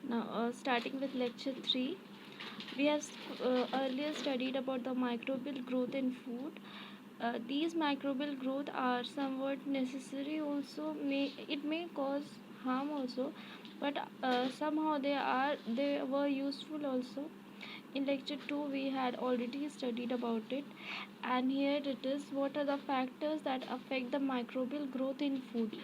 Now, starting with lecture 3, we have earlier studied about the microbial growth in food. These microbial growth are somewhat necessary also. It may cause harm also, but somehow they were useful also. In lecture 2, we had already studied about it, and here it is. What are the factors that affect the microbial growth in food?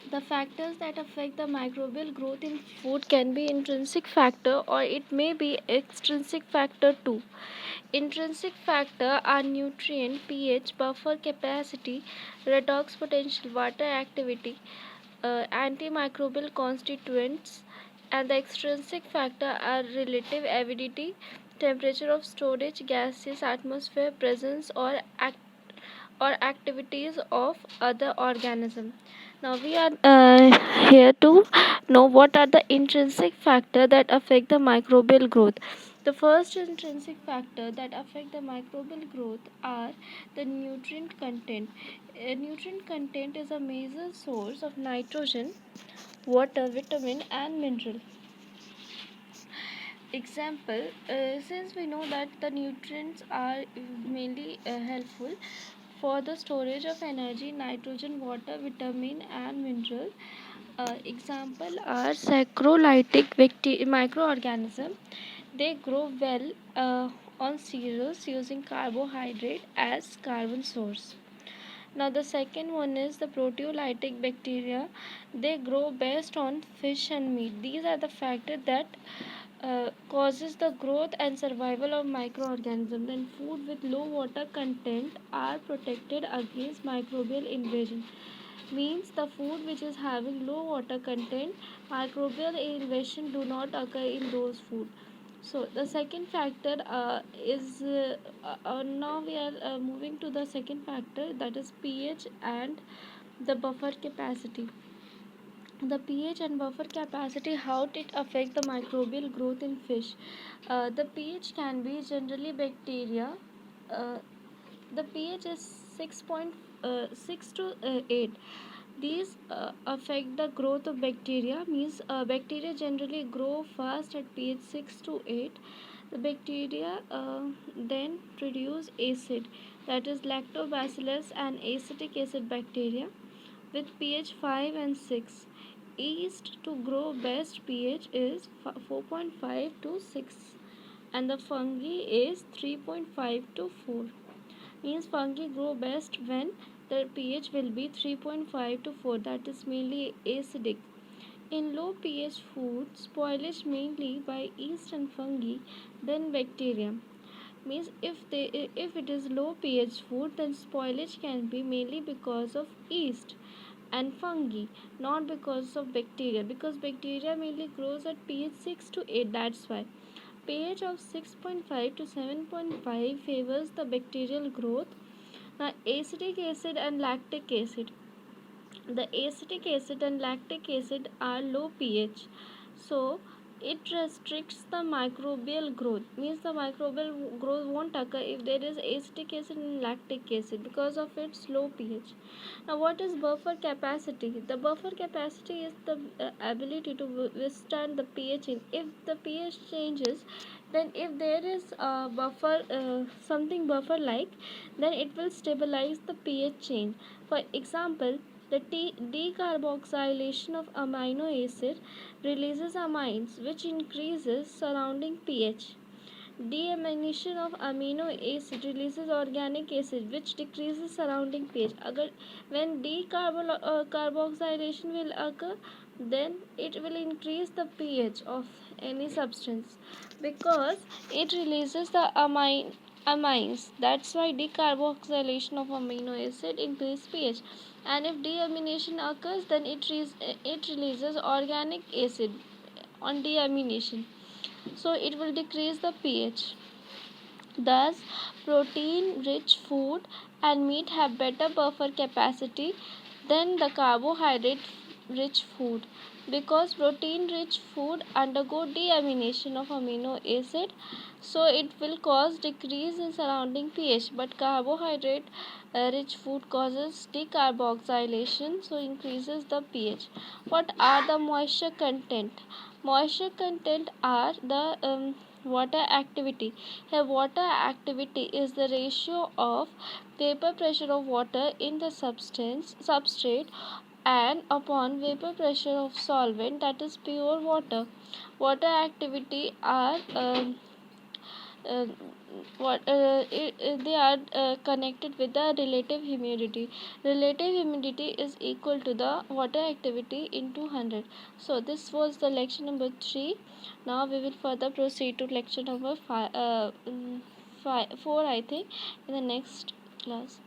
The factors that affect the microbial growth in food can be intrinsic factor or it may be extrinsic factor too. Intrinsic factor are nutrient, pH, buffer capacity, redox potential, water activity, antimicrobial constituents, and the extrinsic factor are relative avidity, temperature of storage, gaseous atmosphere presence, or activities of other organism. Now we are here to know what are the intrinsic factors that affect the microbial growth. The first intrinsic factor that affect the microbial growth are the nutrient content. Nutrient content is a major source of nitrogen, water, vitamin, and mineral. Example, since we know that the nutrients are mainly helpful for the storage of energy, nitrogen, water, vitamin, and mineral. Example are saccharolytic microorganism. They grow well on cereals using carbohydrate as carbon source. Now the second one is the proteolytic bacteria. They grow best on fish and meat. These are the factors that causes the growth and survival of microorganisms. And food with low water content are protected against microbial invasion. Means the food which is having low water content, microbial invasion do not occur in those food. So the second factor is now we are moving to the second factor, that is pH and the buffer capacity. The pH and buffer capacity, how it affect the microbial growth in fish. The pH can be generally bacteria. uh, the pH is 6.6 to 8. These affect the growth of bacteria. Means bacteria generally grow fast at pH 6 to 8. The bacteria then produce acid, that is lactobacillus and acetic acid bacteria with pH 5 and 6. Yeast to grow best pH is 4.5 to 6, and the fungi is 3.5 to 4. Means fungi grow best when the pH will be 3.5 to 4, that is mainly acidic. In low pH food, spoilage mainly by yeast and fungi, then bacteria. Means if it is low pH food, then spoilage can be mainly because of yeast and fungi, not because of bacteria, because bacteria mainly grows at pH 6 to 8. That's why pH of 6.5 to 7.5 favors the bacterial growth. Now acetic acid and lactic acid, the acetic acid and lactic acid are low pH, so it restricts the microbial growth. Means the microbial growth won't occur if there is acetic acid and lactic acid because of its low pH. Now what is buffer capacity? The buffer capacity is the ability to withstand the pH change. If the pH changes, then if there is a buffer, something buffer like, then it will stabilize the pH change. For example, the decarboxylation of amino acid releases amines, which increases surrounding pH. Deamination of amino acid releases organic acid, which decreases surrounding pH. When decarboxylation will occur, then it will increase the pH of any substance because it releases the amines. That's why decarboxylation of amino acid increases pH. And if deamination occurs, then it releases organic acid on deamination, so it will decrease the pH. Thus, protein rich food and meat have better buffer capacity than the carbohydrate rich food, because protein rich food undergo deamination of amino acid, so it will cause decrease in surrounding pH, but carbohydrate rich food causes decarboxylation, so increases the pH. What are the moisture content? Moisture content are the water activity. Here water activity is the ratio of vapor pressure of water in the substrate and upon vapor pressure of solvent, that is pure water. Water activity are uh, they are connected with the relative humidity. Relative humidity is equal to the water activity into 100. So this was the lecture number 3. Now we will further proceed to lecture number 4, I think, in the next class.